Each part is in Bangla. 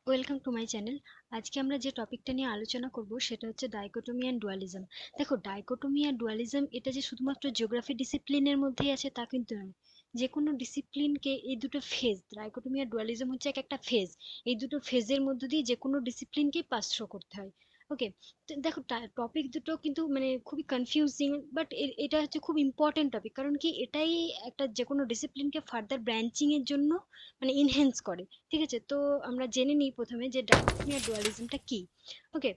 Welcome to my channel. আজকে আমরা যে টপিকটা নিয়ে আলোচনা করব সেটা হচ্ছে ডাইকোটমি অ্যান্ড ডুয়ালিজম। দেখো, ডাইকোটমি আর ডুয়ালিজম এটা যে শুধুমাত্র জিওগ্রাফি ডিসিপ্লিনের মধ্যেই আছে তা কিন্তু নয়। যে কোনো ডিসিপ্লিনকে এই দুটো ফেজ, ডাইকোটমি আর ডুয়ালিজম হচ্ছে এক একটা ফেজ। এই দুটো ফেজের মধ্য দিয়ে যে কোনো ডিসিপ্লিনকেই পাস থ্রো করতে হয়। ওকে, তো দেখো টপিক দুটো কিন্তু মানে খুবই কনফিউজিং, বাট এটা হচ্ছে খুব ইম্পর্টেন্ট টপিক। কারণ কি, এটাই একটা যে কোনো ডিসিপ্লিনকে ফার্দার ব্রাঞ্চিং এর জন্য মানে ইনহেন্স করে। ঠিক আছে, তো আমরা জেনে নিই প্রথমে যে ডাইকোটমি আর ডুয়ালিজমটা কি। ওকে,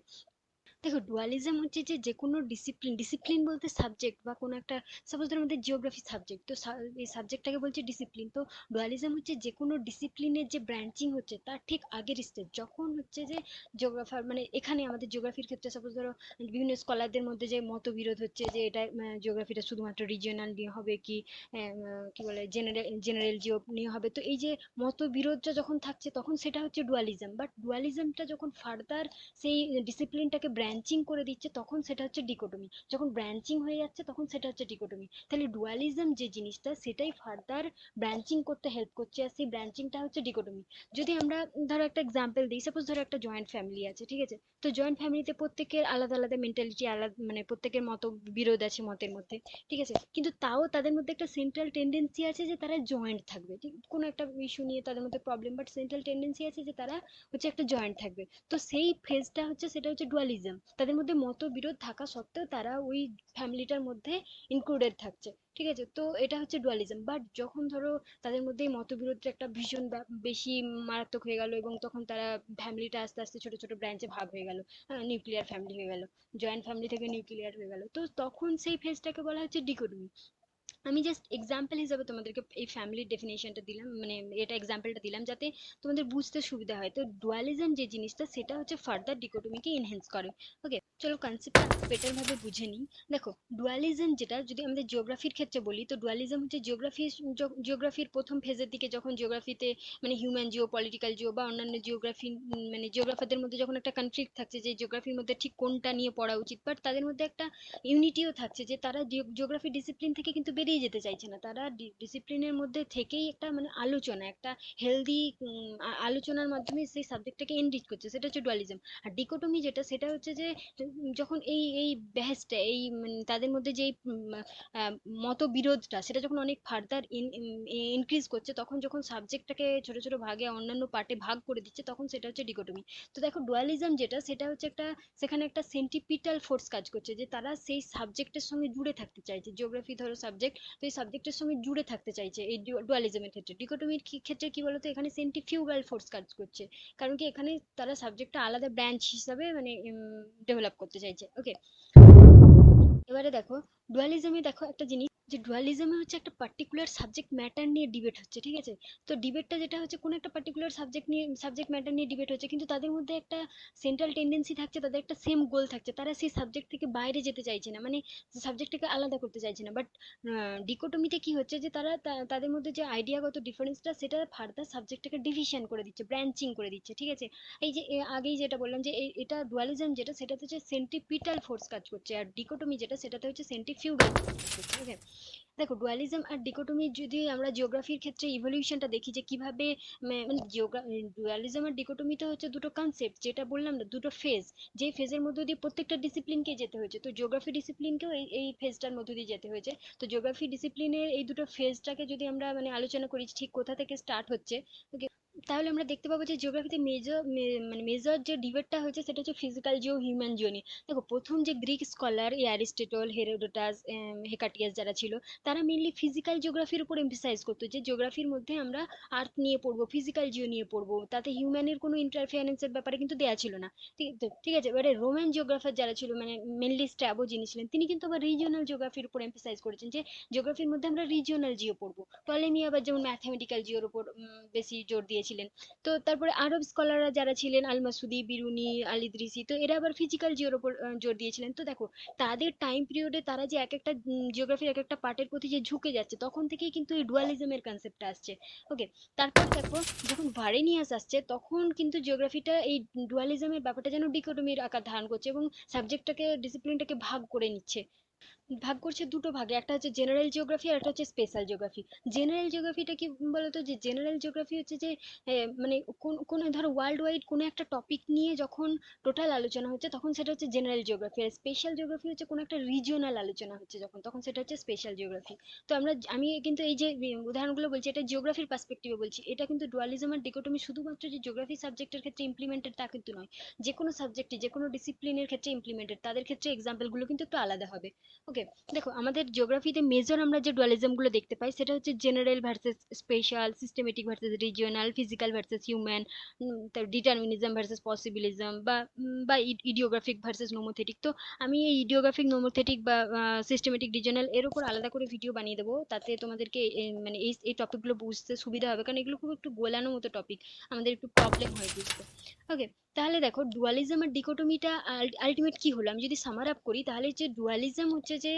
দেখো, ডুয়ালিজম হচ্ছে যে যে কোনো ডিসিপ্লিন, ডিসিপ্লিন বলতে সাবজেক্ট বা কোনো একটা, সাপোজ ধরো আমাদের জিওগ্রাফি সাবজেক্ট, তো এই সাবজেক্টটাকে বলছে ডিসিপ্লিন। তো ডুয়ালিজম হচ্ছে যে কোনো ডিসিপ্লিনের যে ব্রাঞ্চিং হচ্ছে তার ঠিক আগের স্টেজ, যখন হচ্ছে যে জিওগ্রাফার মানে এখানে আমাদের জিওগ্রাফির ক্ষেত্রে সাপোজ ধরো বিভিন্ন স্কলারদের মধ্যে যে মতবিরোধ হচ্ছে যে এটা জিওগ্রাফিটা শুধুমাত্র রিজিওনাল নিয়ে হবে কি কি বলে জেনারেল জেনারেল জিও নিয়ে হবে, তো এই যে মতবিরোধটা যখন থাকছে তখন সেটা হচ্ছে ডুয়ালিজম। বাট ডুয়ালিজমটা যখন ফার্দার সেই ডিসিপ্লিনটাকে ব্রাঞ্চিং করে দিচ্ছে তখন সেটা হচ্ছে ডিকোটমি। যখন ব্রাঞ্চিং হয়ে যাচ্ছে তখন সেটা হচ্ছে ডিকোটমি। তাহলে ডুয়ালিজম যে জিনিসটা সেটাই ফার্দার ব্রাঞ্চিং করতে হেল্প করছে, আর সেই ব্রাঞ্চিংটা হচ্ছে ডিকোটমি। যদি আমরা ধরো একটা এক্সাম্পল দিই, সাপোজ ধরো একটা জয়েন্ট ফ্যামিলি আছে, ঠিক আছে, তো জয়েন্ট ফ্যামিলিতে প্রত্যেকের আলাদা আলাদা মেন্টালিটি, আলাদা মানে প্রত্যেকের মত বিরোধ আছে মতের মধ্যে। ঠিক আছে, কিন্তু তাও তাদের মধ্যে একটা সেন্ট্রাল টেন্ডেন্সি আছে যে তারা জয়েন্ট থাকবে। ঠিক, কোনো একটা ইস্যু নিয়ে তাদের মধ্যে প্রবলেম, বাট সেন্ট্রাল টেন্ডেন্সি আছে যে তারা হচ্ছে একটা জয়েন্ট থাকবে। তো সেই ফেজটা হচ্ছে, সেটা হচ্ছে ডুয়ালিজম। তাদের মধ্যে মতবিরোধ থাকা সত্ত্বেও তারা ওই ফ্যামিলিটার মধ্যে ইনক্লুডেড থাকছে। ঠিক আছে, তো এটা হচ্ছে ডুয়ালিজম। বাট যখন ধরো তাদের মধ্যে এই মতবিরোধটা একটা ভীষণ বেশি মারাত্মক হয়ে গেল এবং তখন তারা ফ্যামিলিটা আস্তে আস্তে ছোট ছোট ব্রাঞ্চে ভাগ হয়ে গেল, নিউক্লিয়ার ফ্যামিলি হয়ে গেল, জয়েন্ট ফ্যামিলি থেকে নিউক্লিয়ার হয়ে গেল, তো তখন সেই ফেজটাকে বলা হচ্ছে ডিকোটমি। আমি জাস্ট এক্সাম্পল হিসাবে তোমাদেরকে এই ফ্যামিলির ডেফিনেশনটা দিলাম, মানে এটা এক্সাম্পলটা দিলাম যাতে তোমাদের বুঝতে সুবিধা হয়। তো ডুয়ালিজম যে জিনিসটা সেটা হচ্ছে ফার্দার ডিকোটমিকে এনহেন্স করে। ওকে, চলো কনসেপ্টটা বেটার ভাবে বুঝে নিই। দেখো, ডুয়ালিজম যেটা যদি আমাদের জিওগ্রাফির ক্ষেত্রে বলি, তো ডুয়ালিজম হচ্ছে জিওগ্রাফির প্রথম ফেজের দিকে, যখন জিওগ্রাফিতে মানে হিউম্যান জিও, পলিটিক্যাল জিও বা অন্যান্য জিওগ্রাফি মানে জিওগ্রাফারদের মধ্যে যখন একটা কনফ্লিক্ট থাকছে যে জিওগ্রাফির মধ্যে ঠিক কোনটা নিয়ে পড়া উচিত, বাট তাদের মধ্যে একটা ইউনিটিও থাকছে যে তারা জিওগ্রাফি ডিসিপ্লিন থেকে কিন্তু বেরিয়ে যেতে চাইছে না, তারা ডিসিপ্লিনের মধ্যে থেকেই একটা মানে আলোচনা, একটা হেলদি আলোচনার মাধ্যমে সেই সাবজেক্টটাকে এনরিচ করছে, সেটা হচ্ছে ডুয়ালিজম। আর ডিকোটমি যেটা, সেটা হচ্ছে যে যখন এই এই ব্যাসটা এই তাদের মধ্যে যে মতবিরোধটা সেটা যখন অনেক ফার্দার ইনক্রিজ করছে, তখন যখন সাবজেক্টটাকে ছোট ছোট ভাগে অন্যান্য পার্টে ভাগ করে দিচ্ছে তখন সেটা হচ্ছে ডিকোটমি। তো দেখো, ডুয়ালিজম যেটা সেটা হচ্ছে একটা, সেখানে একটা সেন্টিপিটাল ফোর্স কাজ করছে যে তারা সেই সাবজেক্টের সঙ্গে জুড়ে থাকতে চাইছে। জিওগ্রাফি ধরো সাবজেক্ট, তো এই সাবজেক্টের সঙ্গে জুড়ে থাকতে চাইছে এই ডুয়ালিজমের ক্ষেত্রে। ডিকোটমির ক্ষেত্রে কি বলতো, এখানে সেন্ট্রিফিউগাল ফোর্স কাজ করছে। কারণ কি, এখানে তারা সাবজেক্টটা আলাদা ব্রাঞ্চ হিসাবে মানে ডেভেলপ করতে চাইছে। ওকে, এবারে দেখো, ডুয়ালিজমে দেখো একটা জিনিস, যে ডুয়ালিজমে হচ্ছে একটা পার্টিকুলার সাবজেক্ট ম্যাটার নিয়ে ডিবেট হচ্ছে। ঠিক আছে, তো ডিবেটটা যেটা হচ্ছে কোনো একটা পার্টিকুলার সাবজেক্ট নিয়ে, সাবজেক্ট ম্যাটার নিয়ে ডিবেট হচ্ছে, কিন্তু তাদের মধ্যে একটা সেন্ট্রাল টেন্ডেন্সি থাকছে, তাদের একটা সেম গোল থাকছে, তারা সেই সাবজেক্ট থেকে বাইরে যেতে চাইছে না, মানে সাবজেক্টটাকে আলাদা করতে চাইছে না। বাট ডিকোটমিতে কি হচ্ছে যে তারা তাদের মধ্যে যে আইডিয়াগত ডিফারেন্সটা সেটা ফার্দার সাবজেক্টটাকে ডিভিশন করে দিচ্ছে, ব্রাঞ্চিং করে দিচ্ছে। ঠিক আছে, এই যে আগেই যেটা বললাম যে এটা ডুয়ালিজম যেটা, সেটাতে হচ্ছে সেন্ট্রিপিটাল ফোর্স কাজ করছে, আর ডিকোটমি যেটা সেটাতে হচ্ছে সেন্ট্রিফিউগাল ফোর্স কাজ করছে। ওকে, দেখো, ডুয়ালিজম আর ডিকোটমি যদি আমরা জিওগ্রাফির ক্ষেত্রে ইভলিউশনটা দেখি যে কিভাবে মানে ডুয়ালিজম আর ডিকোটমিতে হচ্ছে দুটো কনসেপ্ট, যেটা বললাম না, দুটো ফেজ, যে ফেজের মধ্যে দিয়ে প্রত্যেকটা ডিসিপ্লিনকে যেতে হয়েছে, তো জিওগ্রাফি ডিসিপ্লিনকেও এই এই ফেজটার মধ্যে দিয়ে যেতে হয়েছে। তো জিওগ্রাফি ডিসিপ্লিনের এই দুটো ফেজটাকে যদি আমরা মানে আলোচনা করি ঠিক কোথা থেকে স্টার্ট হচ্ছে, তাহলে আমরা দেখতে পাবো যে জিওগ্রাফিতে মানে মেজর যে ডিবেটটা হয়েছে সেটা হচ্ছে ফিজিক্যাল জিও, হিউম্যান জিও নিয়ে। দেখো, প্রথম যে গ্রিক স্কলার এই অ্যারিস্টটল, হেরোডোটাস, হেকাটিয়াস যারা ছিল, তারা মেইনলি ফিজিক্যাল জিওগ্রাফির উপর এমফেসাইজ করতো যে জিওগ্রাফির মধ্যে আমরা আর্থ নিয়ে পড়বো, ফিজিক্যাল জিও নিয়ে পড়বো, তাতে হিউম্যানের কোনো ইন্টারফিয়ারেন্সের ব্যাপারে কিন্তু দেয়া ছিল না। ঠিক আছে, এবারে রোমান জিওগ্রাফার যারা ছিল মানে মেনলি স্ট্র্যাবো যিনি ছিলেন, তিনি কিন্তু আবার রিজিওনাল জিওগ্রাফির উপর এমফেসাইজ করেছেন যে জিওগ্রাফির মধ্যে আমরা রিজিওনাল জিও পড়বো। টলেমি আবার যেমন ম্যাথামেটিক্যাল জিওর উপর বেশি জোর দিয়েছিলেন। তো তারপরে আরব স্কলাররা যারা ছিলেন, আল মাসুদি, বিরুনি, আল ইদরিসি, তো এরা আবার ফিজিক্যাল জিওর উপর জোর দিয়েছিলেন। তো দেখো, তাদের টাইম পিরিয়ডে তারা যে এক একটা জিওগ্রাফির এক একটা পার্টের প্রতি যে ঝুঁকে যাচ্ছে, তখন থেকেই কিন্তু এই ডুয়ালিজমের কনসেপ্টটা আসছে। ওকে, তারপর দেখো, যখন ভারেনিয়াস আসছে তখন কিন্তু জিওগ্রাফিটা এই ডুয়ালিজমের ব্যাপারটা যেন ডিকোটমির আকার ধারণ করছে এবং সাবজেক্টটাকে, ডিসিপ্লিনটাকে ভাগ করে নিচ্ছে। ভাগ করছে দুটো ভাগে, একটা হচ্ছে জেনারেল জিওগ্রাফি আর একটা হচ্ছে স্পেশাল জিওগ্রাফি। জেনারেল জিওগ্রাফিটা কি বলতো, যে জেনারেল জিওগ্রাফি হচ্ছে যে মানে কোন ধরো ওয়ার্ল্ড ওয়াইড কোনো একটা টপিক নিয়ে যখন টোটাল আলোচনা হচ্ছে তখন সেটা হচ্ছে জেনারেল জিওগ্রাফি। আর স্পেশাল জিওগ্রাফি হচ্ছে কোনো একটা রিজিওনাল আলোচনা হচ্ছে যখন, তখন সেটা হচ্ছে স্পেশাল জিওগ্রাফি। তো আমি কিন্তু এই যে উদাহরণগুলো বলছি এটা জিওগ্রাফির পার্সপেক্টিভে বলছি। এটা কিন্তু ডুয়ালিজম আর ডিকোটমি শুধুমাত্র যে জিওগ্রাফি সাবজেক্টের ক্ষেত্রে ইমপ্লিমেন্টেড তা কিন্তু নয়, যে কোনো সাবজেক্টে যে কোনো ডিসিপ্লিনের ক্ষেত্রে ইমপ্লিমেন্টেড, তাদের ক্ষেত্রে এক্সাম্পলগুলো কিন্তু একটু আলাদা হবে। ওকে, দেখো আমাদের জিওগ্রাফিতে মেজর আমরা যে ডুয়ালিজম গুলো দেখতে পাই সেটা হচ্ছে general versus special, systematic versus regional, physical versus human, determinism versus possibilism, বা ইডিওগ্রাফিক ভার্সেস নোমোথেটিক। তো আমি এই ইডিওগ্রাফিক, নোমোথেটিক বা সিস্টেমেটিক, রিজিওনাল এর উপর আলাদা করে ভিডিও বানিয়ে দেবো, তাতে তোমাদেরকে মানে এই টপিকগুলো বুঝতে সুবিধা হবে, কারণ এগুলো খুব একটু গোলানো মতো টপিক, আমাদের একটু প্রবলেম হয় বুঝতে। ওকে, তাহলে দেখো ডুয়ালিজম আর ডিকোটমিটা আলটিমেট কি হলো, আমি যদি সামার আপ করি তাহলে যে ডুয়ালিজম হচ্ছে যে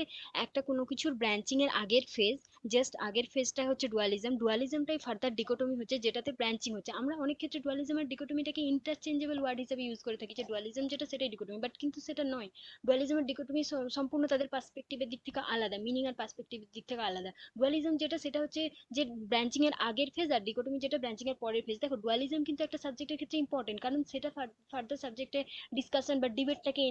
একটা কোনো কিছুর ব্রাঞ্চিং এর আগের ফেজ, জাস্ট আগের ফেজটা হচ্ছে ডুয়ালিজম। ডুয়ালিজমটাই ফার্দার ডিকোটমি হচ্ছে যেটাতে ব্রাঞ্চিং হচ্ছে। আমরা অনেক ক্ষেত্রে ডুয়ালিজম আর ডিকোটমিটাকে ইন্টারচেঞ্জেবল ওয়ার্ড হিসেবে ইউজ করে থাকি, যে ডুয়ালিজম যেটা সেটাই ডিকোটমি, বাট কিন্তু সেটা নয়। ডুয়ালিজম আর ডিকোটমি সম্পূর্ণ তাদের পার্সপেক্টিভের দিক থেকে আলাদা, মিনিং আর পার্সপেক্টিভের দিক থেকে আলাদা। ডুয়ালিজম যেটা সেটা হচ্ছে যে ব্রাঞ্চিং এর আগের ফেজ, আর ডিকোটমি যেটা ব্রাঞ্চিং এর পরের ফেজ। দেখো ডুয়ালিজম কিন্তু একটা সাবজেক্টের ক্ষেত্রে ইম্পর্টেন্ট, কারণ সেটা ফার্দার সাবজেক্টে ডিসকাশন বা ডিবেটটাকে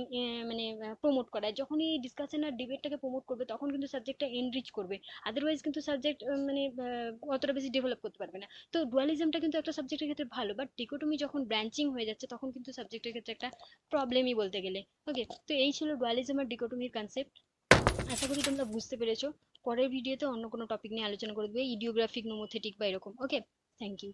মানে প্রমোট করায়। যখনই ডিসকাশন আর ডিবেটটাকে প্রমোট করবে তখন কিন্তু সাবজেক্টটা এনরিচ করবে, আদারওয়াইজ কিন্তু সাবজেক্ট মানে অতটা বেশি ডেভেলপ করতে পারবে না। তো ডুয়ালিজমটা কিন্তু একটা সাবজেক্টের ক্ষেত্রে ভালো, বাট ডিকোটমি যখন ব্রাঞ্চিং হয়ে যাচ্ছে তখন কিন্তু সাবজেক্টের ক্ষেত্রে একটা প্রবলেমই বলতে গেলে। ওকে, তো এই ছিল ডুয়ালিজম আর ডিকোটমির কনসেপ্ট। আশা করি তোমরা বুঝতে পেরেছো। পরের ভিডিওতে অন্য কোনো টপিক নিয়ে আলোচনা করে দেবে, ইডিওগ্রাফিক, নোমোথেটিক বা এরকম। ওকে, থ্যাংক ইউ।